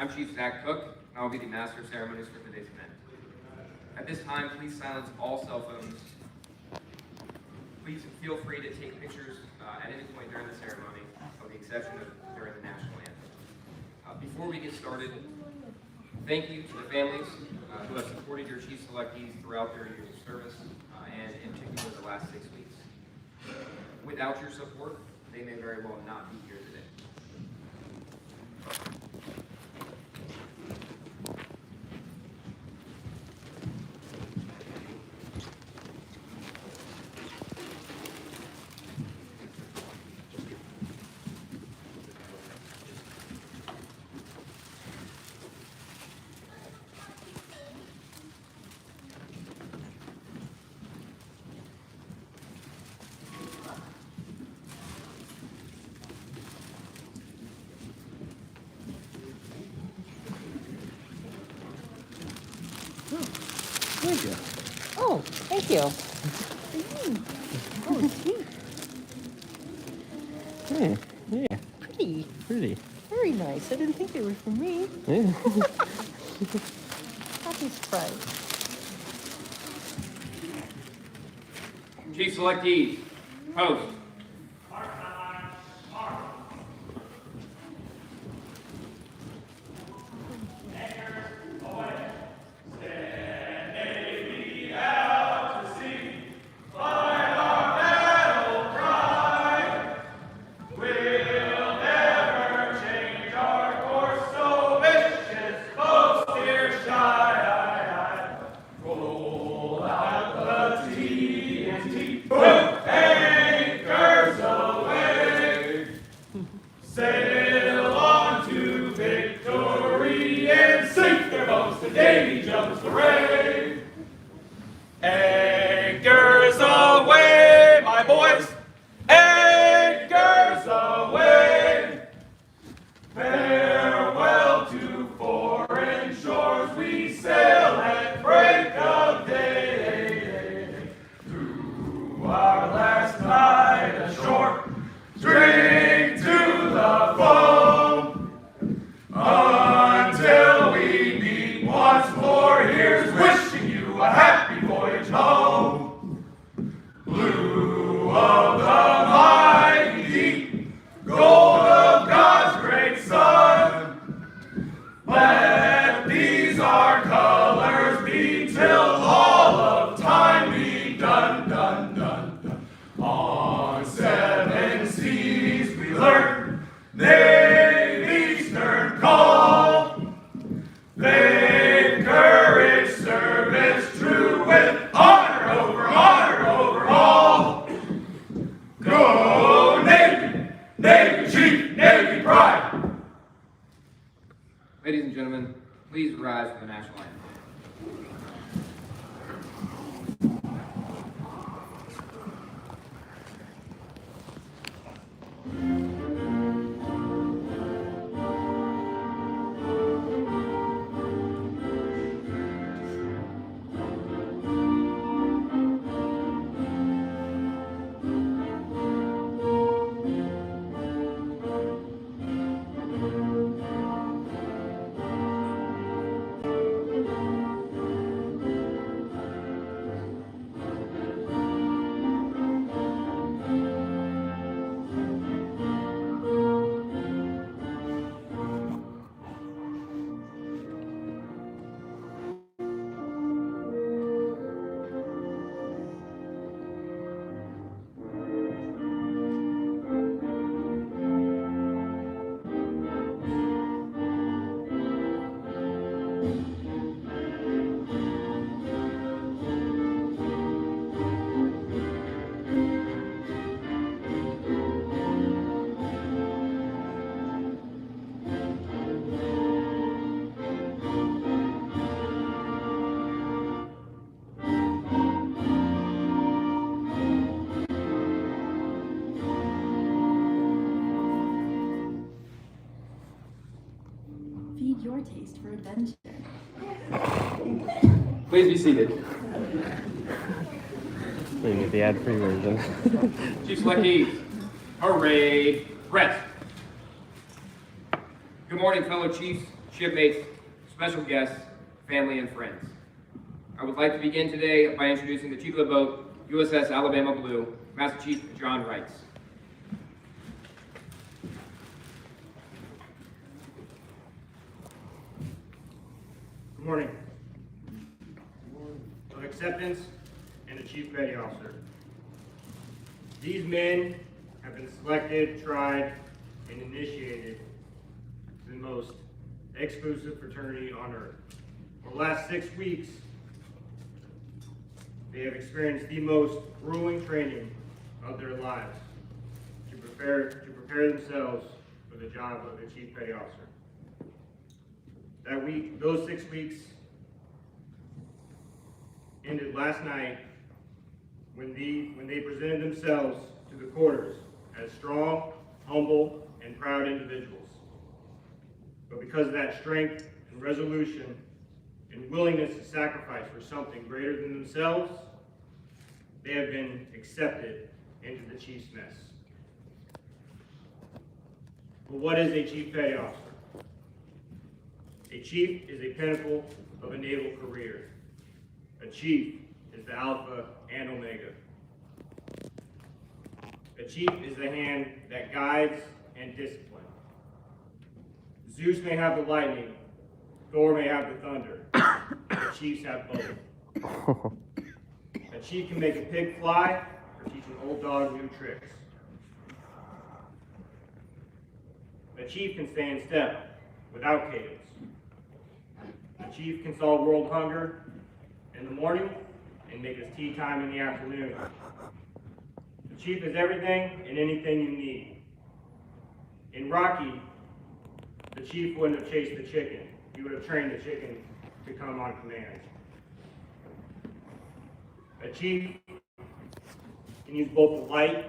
I'm Chief Zach Cook, and I'll be the Master of Ceremonies for today's event. At this time, please silence all cell phones. Please feel free to take pictures at any point during the ceremony, with the exception of during the national anthem. Before we get started, thank you to the families who have supported your chief selectees throughout their years of service, and in particular the last 6 weeks. Without your support, they may very well not be here today. Thank you. Oh, thank you. Oh, sweet. Yeah. Pretty. Pretty. Very nice. I didn't think they were for me. Yeah. Happy surprise. Chief selectees, host. Sail on to victory and sink their boats, the Davy Jones parade. Anchors away, my boys, anchors away. Farewell to foreign shores, we sail at break of day. Through our last night ashore, drink to the foam until we meet once more. Here's wishing you a happy voyage home. Blue of the mighty deep, gold of God's great sun. Let these our colors be till all of time be done, done, done, done. On 7 seas we learn Navy's stern call. They've courage, service true, with honor over all. Go Navy, Navy Chief, Navy Pride. Ladies and gentlemen, please rise for the national anthem. Feed your taste for adventure. Please be seated. You can get the ad-free version. Chief selectees, hooray, rest. Good morning, fellow chiefs, shipmates, special guests, family, and friends. I would like to begin today by introducing the Chief of the Boat, USS Alabama Blue, Master Chief John Wrights. Good morning. Of acceptance and the Chief Petty Officer. These men have been selected, tried, and initiated to the most exclusive fraternity on earth. For the last 6 weeks, they have experienced the most grueling training of their lives to prepare themselves for the job of the Chief Petty Officer. Those 6 weeks ended last night when they presented themselves to the quarters as strong, humble, and proud individuals. But because of that strength and resolution and willingness to sacrifice for something greater than themselves, they have been accepted into the Chief's mess. But what is a Chief Petty Officer? A chief is a pinnacle of a naval career. A chief is the alpha and omega. A chief is the hand that guides and disciplines. Zeus may have the lightning, Thor may have the thunder, but chiefs have both. A chief can make a pig fly or teach an old dog new tricks. A chief can stay in step without cadence. A chief can solve world hunger in the morning and make us tea time in the afternoon. The chief is everything and anything you need. In Rocky, the chief wouldn't have chased the chicken. He would have trained the chicken to come on command. A chief can use both the light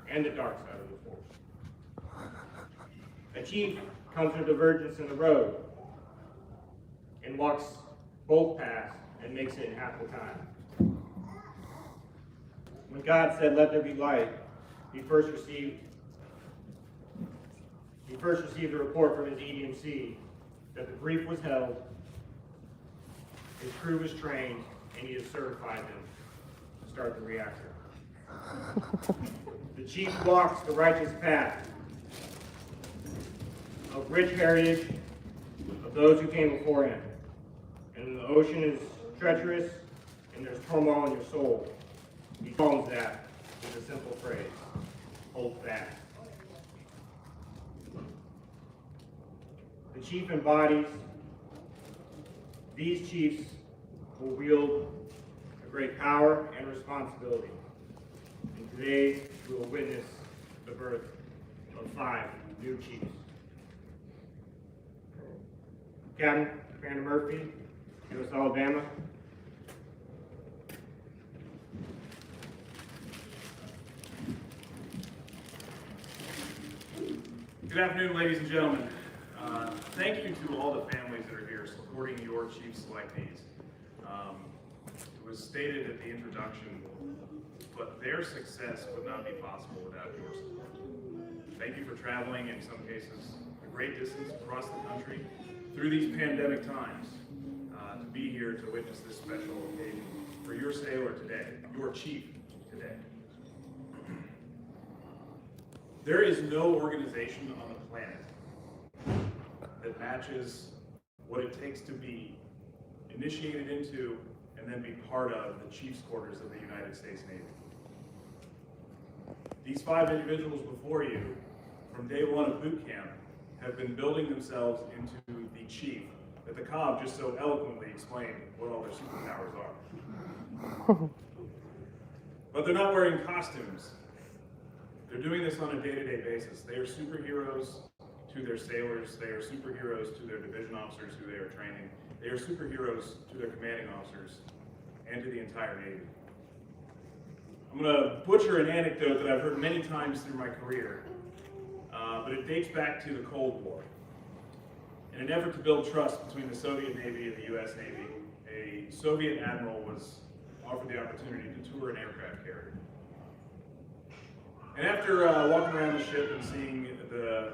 and the dark side of the force. A chief comes to a divergence in the road and walks both paths and makes it in half the time. When God said, "Let there be light," he first received a report from his EDMC that the brief was held, his crew was trained, and he had certified them to start the reactor. The chief walks the righteous path of rich heritage of those who came before him. And the ocean is treacherous and there's turmoil in your soul. He calms that with a simple phrase: hold fast. The chief embodies. These chiefs will wield a great power and responsibility. And today we will witness the birth of 5 new chiefs. Captain Commander Murphy, U.S. Alabama. Good afternoon, ladies and gentlemen. Thank you to all the families that are here supporting your chief selectees. It was stated at the introduction, but their success would not be possible without your support. Thank you for traveling, in some cases, a great distance across the country through these pandemic times to be here to witness this special occasion for your sailor today, your chief today. There is no organization on the planet that matches what it takes to be initiated into and then be part of the Chiefs Quarters of the United States Navy. These 5 individuals before you, from day 1 of boot camp, have been building themselves into the chief that the Cobb just so eloquently explained what all their superpowers are. But they're not wearing costumes. They're doing this on a day-to-day basis. They are superheroes to their sailors. They are superheroes to their division officers who they are training. They are superheroes to their commanding officers and to the entire Navy. I'm going to butcher an anecdote that I've heard many times through my career, but it dates back to the Cold War. In an effort to build trust between the Soviet Navy and the US Navy, a Soviet admiral was offered the opportunity to tour an aircraft carrier. And after walking around the ship and seeing the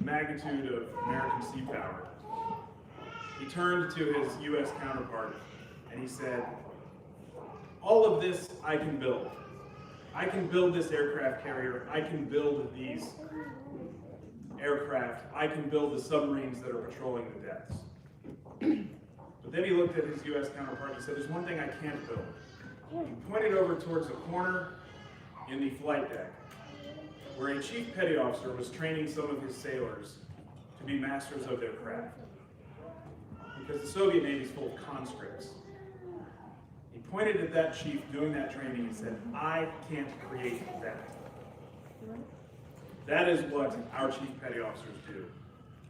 magnitude of American sea power, he turned to his U.S. counterpart and he said, all of this I can build. I can build this aircraft carrier. I can build these aircraft. I can build the submarines that are patrolling the depths. But then he looked at his U.S. counterpart and he said, there's one thing I can't build. He pointed over towards the corner in the flight deck where a chief petty officer was training some of his sailors to be masters of their craft. Because the Soviet Navy is full of conscripts. He pointed at that chief doing that training and said, I can't create that. That is what our chief petty officers do.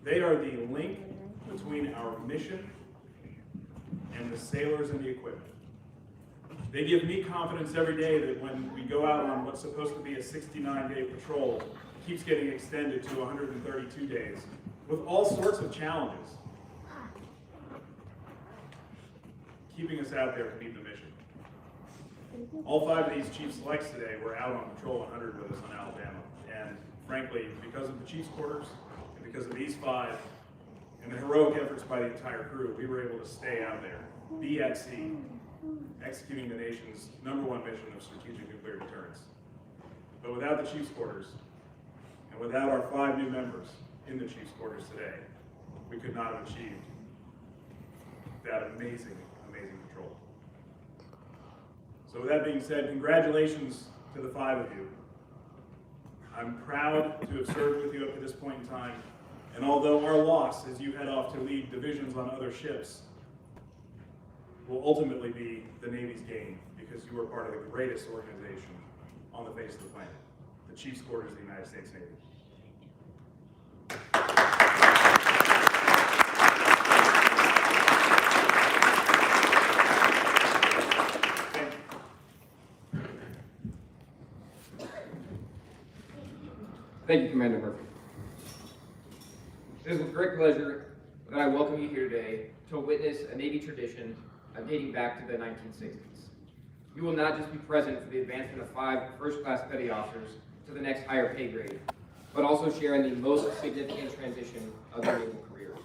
They are the link between our mission and the sailors and the equipment. They give me confidence every day that when we go out on what's supposed to be a 69-day patrol, it keeps getting extended to 132 days with all sorts of challenges, keeping us out there to meet the mission. All 5 of these chief selects today were out on patrol 100 with us on Alabama, and frankly, because of the chief's quarters and because of these 5 and the heroic efforts by the entire crew, we were able to stay out there, be at sea, executing the nation's #1 mission of strategic nuclear deterrence. But without the chief's quarters, and without our 5 new members in the chief's quarters today, we could not have achieved that amazing, amazing patrol. So with that being said, congratulations to the 5 of you. I'm proud to have served with you up to this point in time, and although our loss as you head off to lead divisions on other ships will ultimately be the Navy's gain, because you are part of the greatest organization on the face of the planet, the Chiefs Quarters of the United States Navy. Thank you, Commander Murphy. It is with great pleasure that I welcome you here today to witness a Navy tradition dating back to the 1960s. You will not just be present for the advancement of 5 first-class petty officers to the next higher pay grade, but also share in the most significant transition of their naval careers.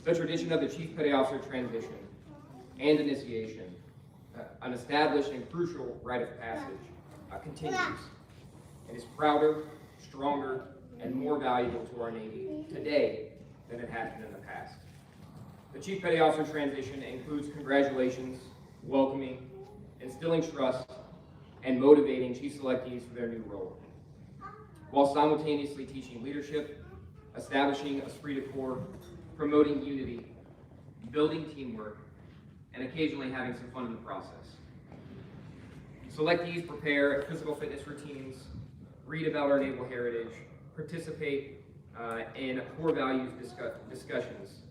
The tradition of the Chief Petty Officer transition and initiation, an established and crucial rite of passage, continues and is prouder, stronger, and more valuable to our Navy today than it has been in the past. The Chief Petty Officer transition includes congratulations, welcoming, instilling trust, and motivating Chief Selectees for their new role, while simultaneously teaching leadership, establishing esprit de corps, promoting unity, building teamwork, and occasionally having some fun in the process. Selectees prepare physical fitness routines, read about our naval heritage, participate in core values discussions,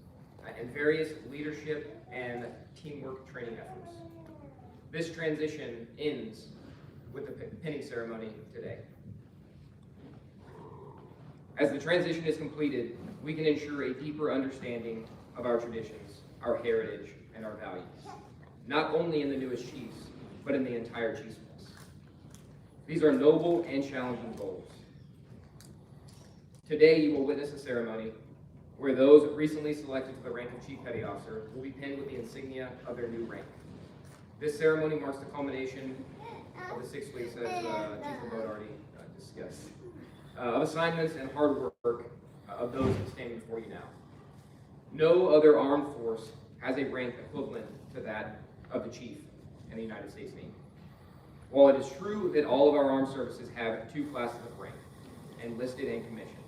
and various leadership and teamwork training efforts. This transition ends with the pinning ceremony today. As the transition is completed, we can ensure a deeper understanding of our traditions, our heritage, and our values, not only in the newest chiefs, but in the entire Chiefs Mess. These are noble and challenging goals. Today, you will witness a ceremony where those recently selected to the rank of Chief Petty Officer will be pinned with the insignia of their new rank. This ceremony marks the culmination of the 6 weeks, as Chief LeBeau already discussed, of assignments and hard work of those standing before you now. No other armed force has a rank equivalent to that of the Chief in the United States Navy. While it is true that all of our armed services have 2 classes of rank, enlisted and commissioned,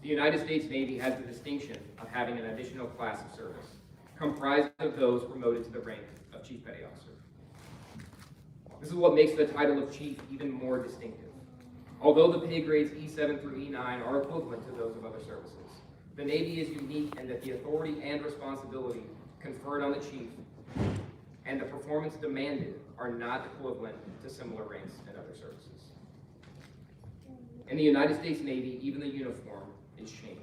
the United States Navy has the distinction of having an additional class of service, comprised of those promoted to the rank of Chief Petty Officer. This is what makes the title of Chief even more distinctive. Although the pay grades E7 through E9 are equivalent to those of other services, the Navy is unique in that the authority and responsibility conferred on the Chief and the performance demanded are not equivalent to similar ranks in other services. In the United States Navy, even the uniform is changed.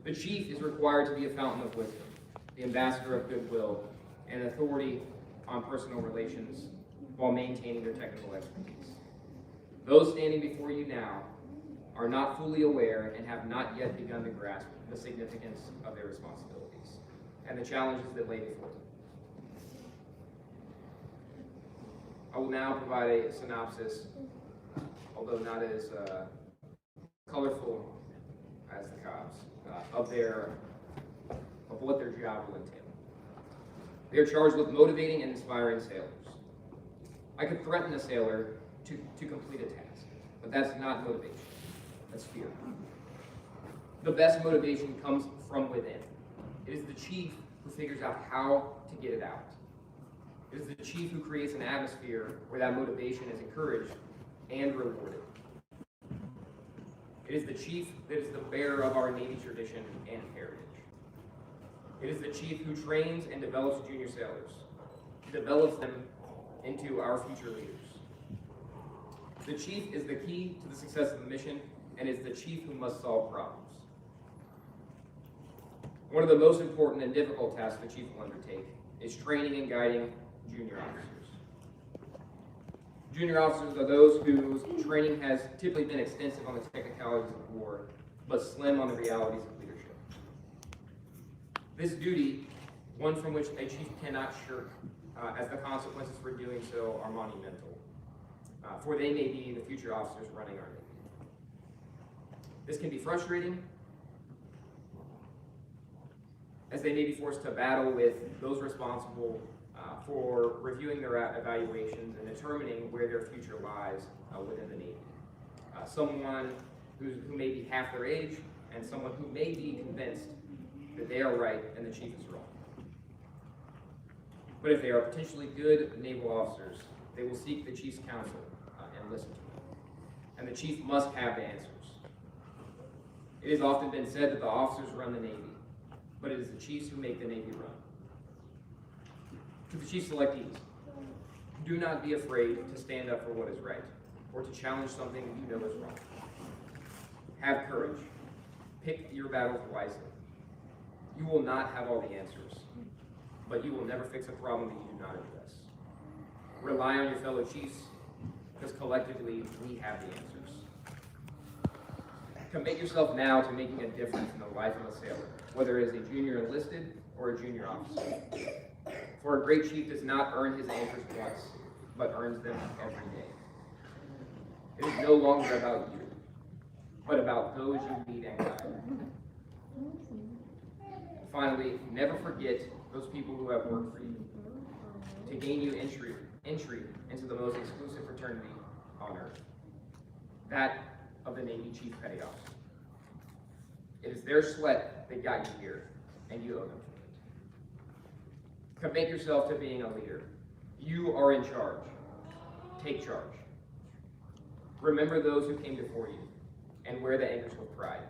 The Chief is required to be a fountain of wisdom, the ambassador of goodwill, and authority on personal relations while maintaining their technical expertise. Those standing before you now are not fully aware and have not yet begun to grasp the significance of their responsibilities and the challenges that lay before them. I will now provide a synopsis, although not as colorful as the Cobbs, of what their job will entail. They are charged with motivating and inspiring sailors. I could threaten a sailor to complete a task, but that's not motivation. That's fear. The best motivation comes from within. It is the chief who figures out how to get it out. It is the chief who creates an atmosphere where that motivation is encouraged and rewarded. It is the chief that is the bearer of our Navy tradition and heritage. It is the chief who trains and develops junior sailors, develops them into our future leaders. The chief is the key to the success of the mission and is the chief who must solve problems. One of the most important and difficult tasks the chief will undertake is training and guiding junior officers. Junior officers are those whose training has typically been extensive on the technicalities of war, but slim on the realities of leadership. This duty, one from which a chief cannot shirk, as the consequences for doing so are monumental, for they may be the future officers running our Navy. This can be frustrating, as they may be forced to battle with those responsible for reviewing their evaluations and determining where their future lies within the Navy. Someone who may be half their age, and someone who may be convinced that they are right and the chief is wrong. But if they are potentially good naval officers, they will seek the chief's counsel and listen to him. And the chief must have the answers. It has often been said that the officers run the Navy, but it is the chiefs who make the Navy run. To the chief selectees, do not be afraid to stand up for what is right, or to challenge something you know is wrong. Have courage. Pick your battles wisely. You will not have all the answers, but you will never fix a problem that you do not address. Rely on your fellow chiefs, because collectively we have the answers. Commit yourself now to making a difference in the life of a sailor, whether as a junior enlisted or a junior officer. For a great chief does not earn his answers once, but earns them every day. It is no longer about you, but about those you lead and guide. Finally, never forget those people who have worked for you to gain you entry into the most exclusive fraternity on earth, that of the Navy Chief Petty Officer. It is their sweat that got you here, and you owe them for it. Commit yourself to being a leader. You are in charge. Take charge. Remember those who came before you, and wear the anchors with pride.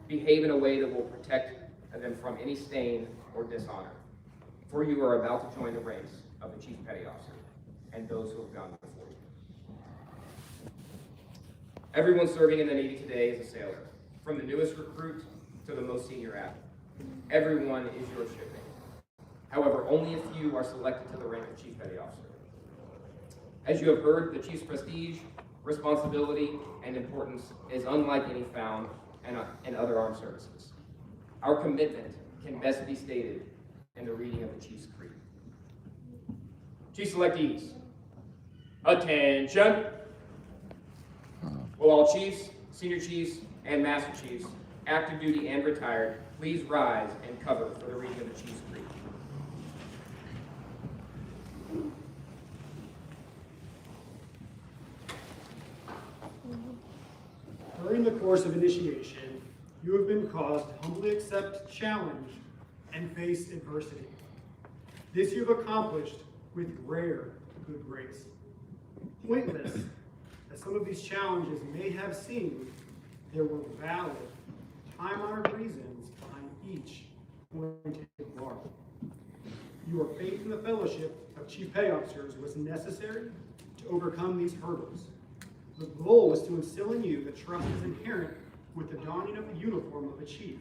Behave in a way that will protect them from any stain or dishonor, for you are about to join the ranks of the Chief Petty Officer and those who have gone before you. Everyone serving in the Navy today is a sailor, from the newest recruit to the most senior admiral. Everyone is your shipmate. However, only a few are selected to the rank of Chief Petty Officer. As you have heard, the Chief's prestige, responsibility, and importance is unlike any found in other armed services. Our commitment can best be stated in the reading of the Chief's Creed. Chief selectees, attention! Will all chiefs, senior chiefs, and master chiefs, active duty and retired, please rise and cover for the reading of the Chief's Creed. During the course of initiation, you have been caused to humbly accept challenge and face adversity. This you have accomplished with rare good grace. Pointless as some of these challenges may have seemed, there were valid, time-honored reasons behind each pointed bar. Your faith in the fellowship of Chief Petty Officers was necessary to overcome these hurdles. The goal was to instill in you the trust is inherent with the donning of the uniform of a chief.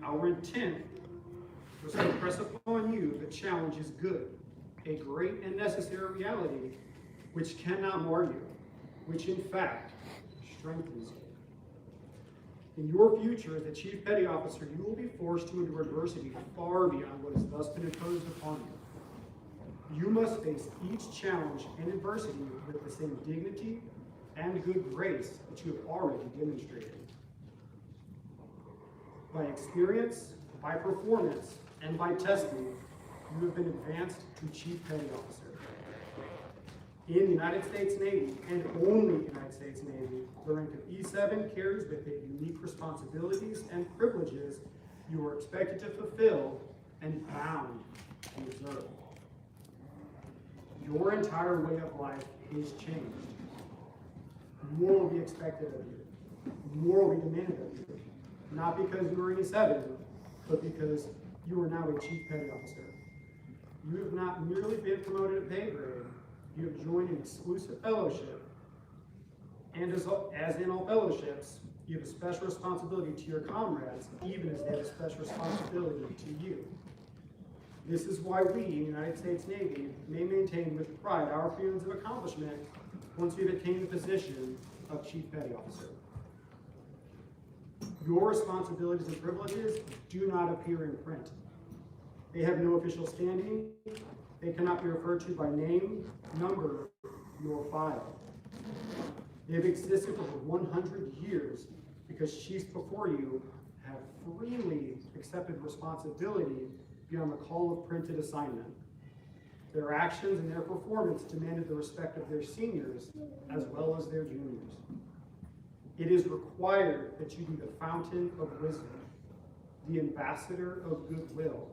Our intent was to impress upon you that challenge is good, a great and necessary reality which cannot mar you, which in fact strengthens you. In your future as the Chief Petty Officer, you will be forced to endure adversity far beyond what has thus been imposed upon you. You must face each challenge and adversity with the same dignity and good grace that you have already demonstrated. By experience, by performance, and by testing, you have been advanced to Chief Petty Officer. In the United States Navy, and only United States Navy, the rank of E7 carries with it unique responsibilities and privileges you are expected to fulfill and bound to observe. Your entire way of life is changed. More will be expected of you. More will be demanded of you. Not because you are an E7, but because you are now a Chief Petty Officer. You have not merely been promoted a pay grade, you have joined an exclusive fellowship. And as in all fellowships, you have a special responsibility to your comrades, even as they have a special responsibility to you. This is why we, in the United States Navy, may maintain with pride our feelings of accomplishment once we've attained the position of Chief Petty Officer. Your responsibilities and privileges do not appear in print. They have no official standing. They cannot be referred to by name, number, nor file. They have existed for over 100 years because chiefs before you have freely accepted responsibility beyond the call of printed assignment. Their actions and their performance demanded the respect of their seniors as well as their juniors. It is required that you be the fountain of wisdom, the ambassador of goodwill,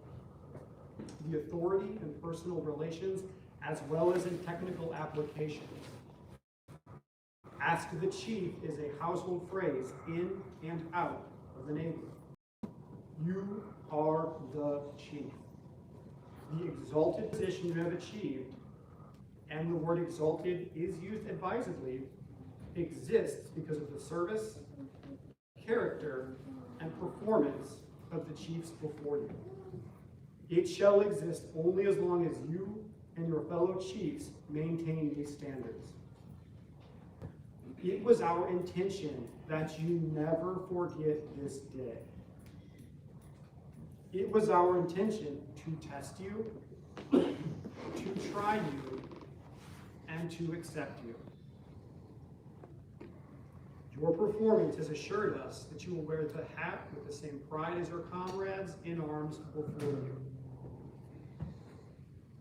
the authority in personal relations as well as in technical applications. Ask the chief is a household phrase in and out of the Navy. You are the chief. The exalted position you have achieved, and the word exalted is used advisedly, exists because of the service, character, and performance of the chiefs before you. It shall exist only as long as you and your fellow chiefs maintain these standards. It was our intention that you never forget this day. It was our intention to test you, to try you, and to accept you. Your performance has assured us that you will wear the hat with the same pride as your comrades in arms before you.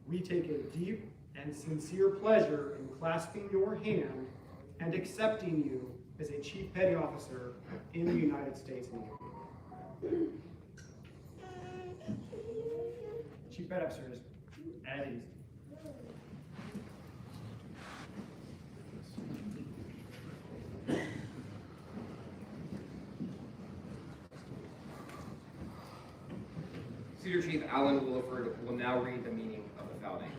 We take a deep and sincere pleasure in clasping your hand and accepting you as a Chief Petty Officer in the United States Navy. Chief Petty Officers, at ease. Senior Chief Alan Williford will now read the meaning of the foul name.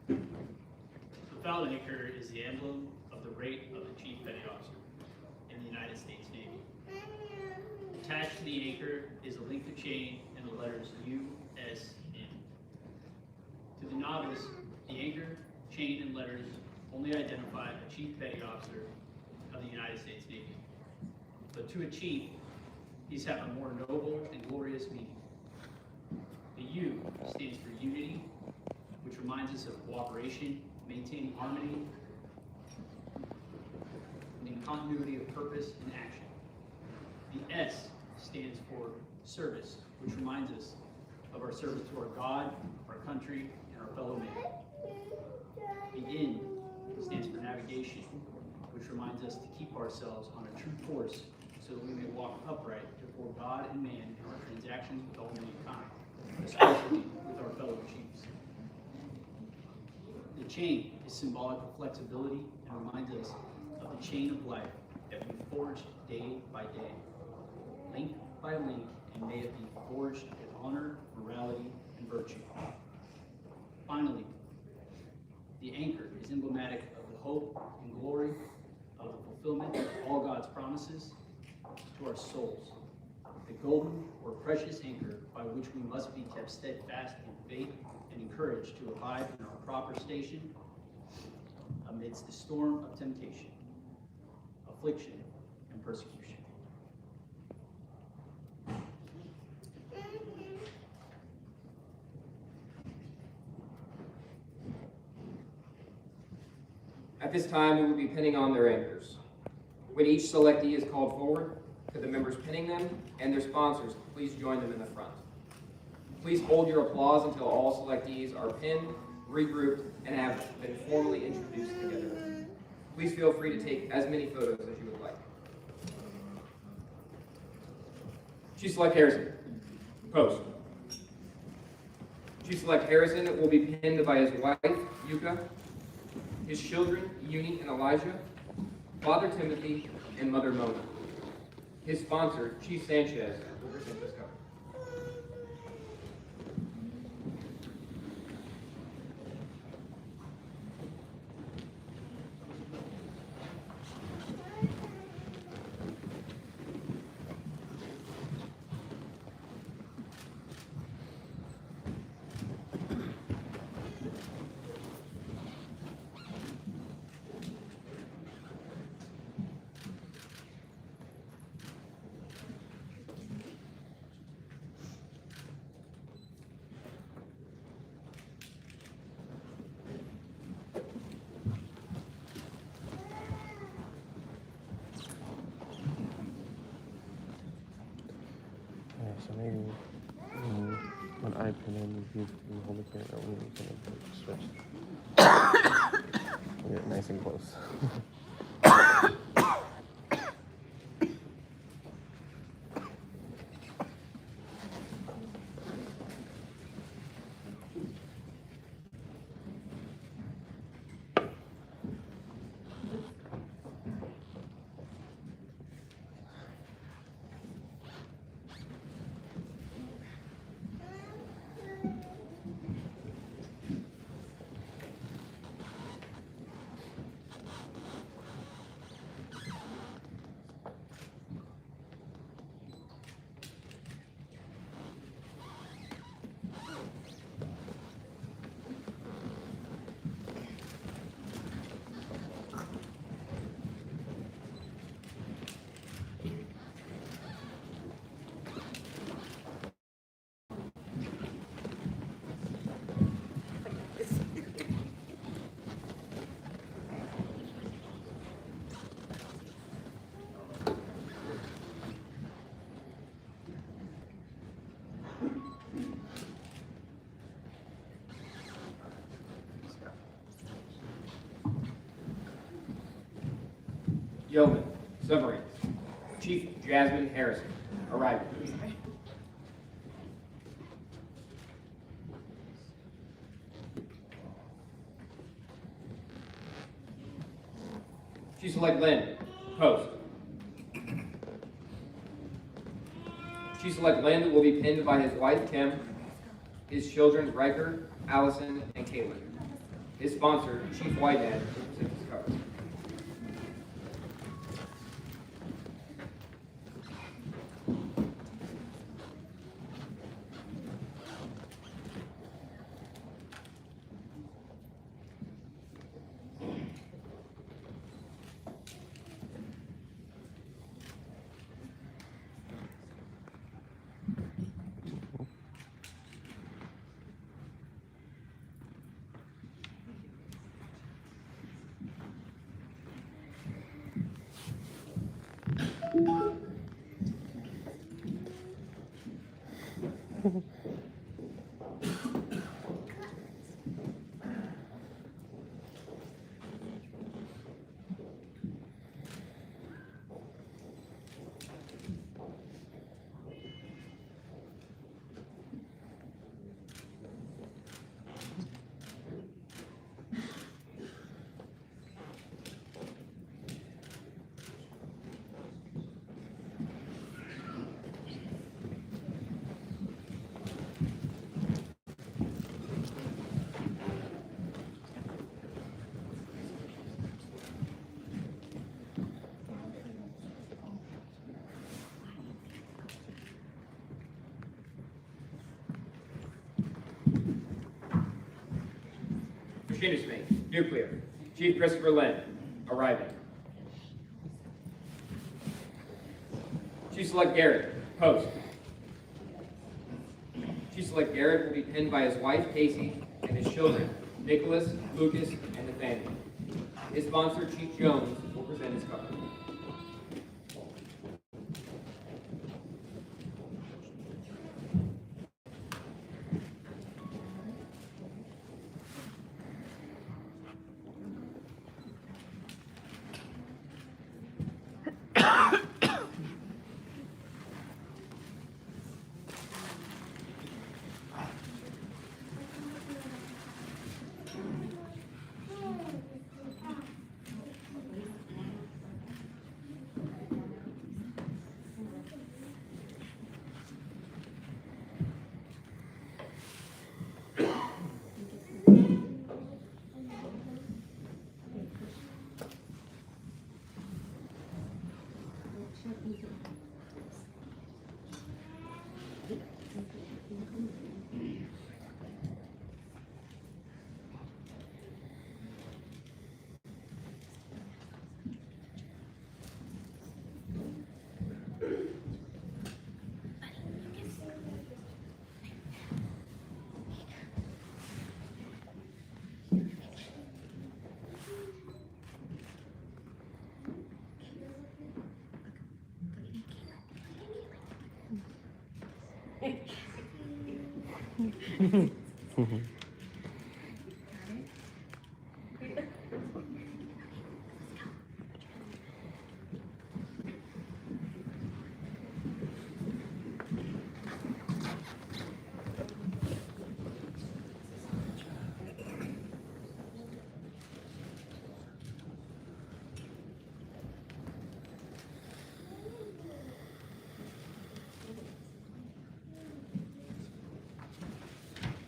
The foul anchor is the emblem of the rank of the Chief Petty Officer in the United States Navy. Attached to the anchor is a length of chain and the letters U.S.N. To the novice, the anchor, chain, and letters only identify a Chief Petty Officer of the United States Navy. But to a chief, these have a more noble and glorious meaning. The U stands for unity, which reminds us of cooperation, maintaining harmony, and continuity of purpose and action. The S stands for service, which reminds us of our service to our God, our country, and our fellow man. The N stands for navigation, which reminds us to keep ourselves on a true course so that we may walk upright before God and man in our transactions with all mankind, especially with our fellow chiefs. The chain is symbolic of flexibility and reminds us of the chain of life that we forge day by day, link by link, and may it be forged with honor, morality, and virtue. Finally, the anchor is emblematic of the hope and glory of the fulfillment of all God's promises to our souls. the golden or precious anchor by which we must be kept steadfast in faith and encouraged to abide in our proper station amidst the storm of temptation, affliction, and persecution. At this time, we will be pinning on their anchors. When each selectee is called forward, could the members pinning them and their sponsors please join them in the front. Please hold your applause until all selectees are pinned, regrouped, and have been formally introduced together. Please feel free to take as many photos as you would like. Chief Select Harrison, post. Chief Select Harrison will be pinned by his wife, Yuka, his children, Uni and Elijah, Father Timothy, and Mother Mona. His sponsor, Chief Sanchez, will present this cover. Yeah, so maybe when I pin in, you can hold the camera, we're gonna switch. Get it nice and close. Yeoman, Submarines, Chief Jasmine Harrison, arriving. Chief Select Lynn, post. Chief Select Lynn will be pinned by his wife, Kim, his children, Riker, Allison, and Caitlin. His sponsor, Chief Whitehead, will present his cover. Machinist mate, nuclear. Chief Christopher Lynn, arriving. Chief Select Garrett, post. Chief Select Garrett will be pinned by his wife, Casey, and his children, Nicholas, Lucas, and Nathaniel. His sponsor, Chief Jones, will present his cover.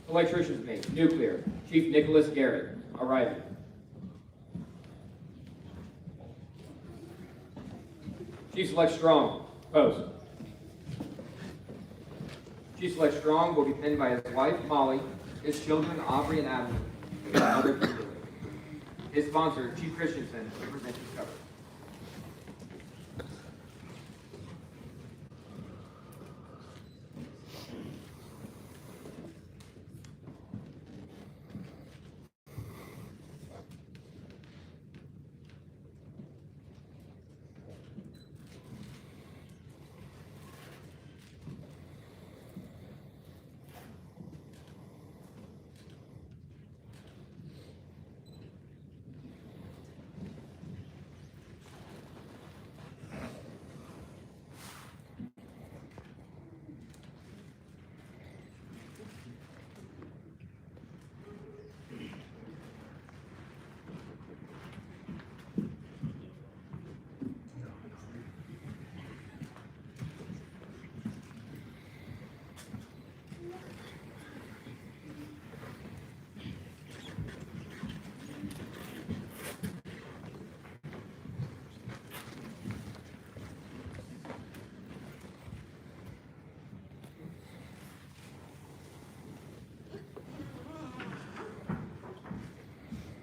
Electrician's mate, nuclear. Chief Nicholas Garrett, arriving. Chief Select Strong, post. Chief Select Strong will be pinned by his wife, Molly, his children, Aubrey and Adam, and other people. His sponsor, Chief Christensen, will present his cover.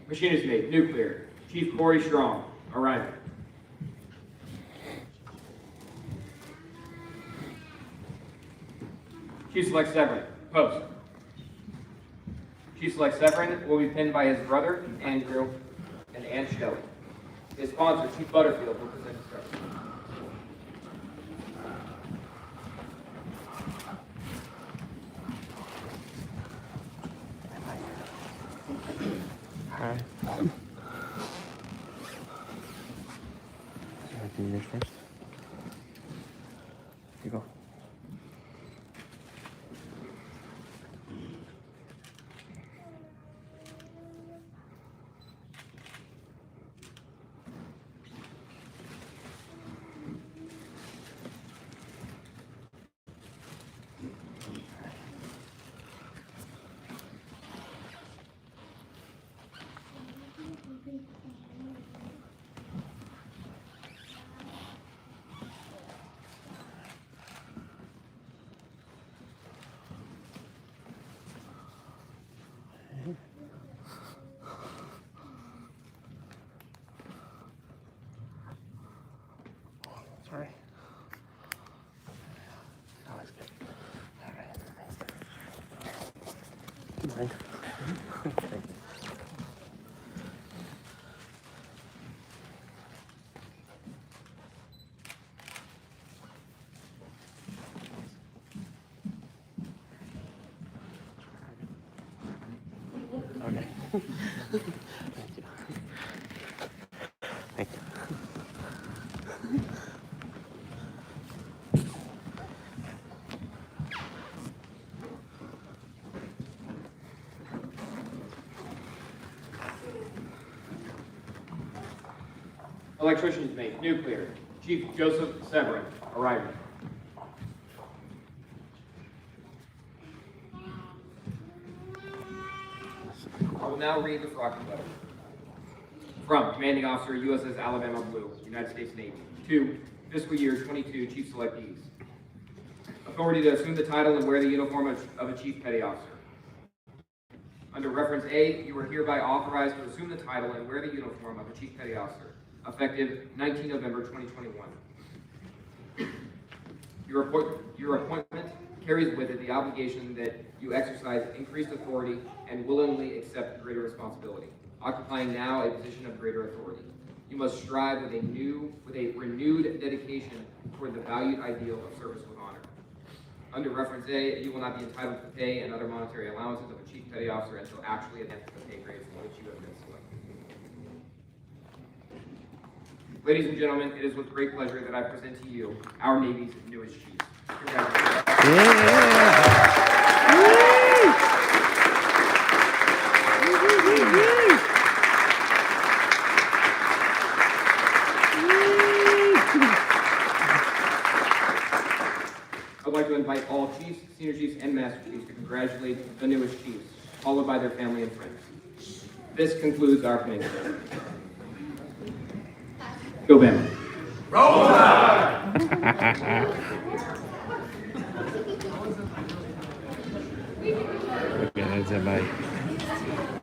Machinist mate, nuclear. Chief Corey Strong, arriving. Chief Select Severin, post. Chief Select Severin will be pinned by his brother, Andrew, and Aunt Shelley. His sponsor, Chief Butterfield, will present his cover. Hi. Do yours first. You go. Mind. Okay. Thank you. Thank you. Electrician's mate, nuclear, Chief Joseph Severin, arriving. I will now read the Frockman letter. From Commanding Officer, USS Alabama Blue, United States Navy, to fiscal year 22 Chief Selectees. Authority to assume the title and wear the uniform of a Chief Petty Officer. Under reference A, you are hereby authorized to assume the title and wear the uniform of a Chief Petty Officer, effective 19 November 2021. Your appointment carries with it the obligation that you exercise increased authority and willingly accept greater responsibility, occupying now a position of greater authority. You must strive with a renewed dedication toward the valued ideal of service with honor. Under reference A, you will not be entitled to pay and other monetary allowances of a Chief Petty Officer until actually advanced to the pay grades in which you have been selected. Ladies and gentlemen, it is with great pleasure that I present to you our Navy's newest chief. Congratulations. I'd like to invite all chiefs, senior chiefs, and master chiefs to congratulate the newest chiefs, followed by their family and friends. This concludes our pinning ceremony. Go Bama. Roll Tide! Okay, that's it, bye.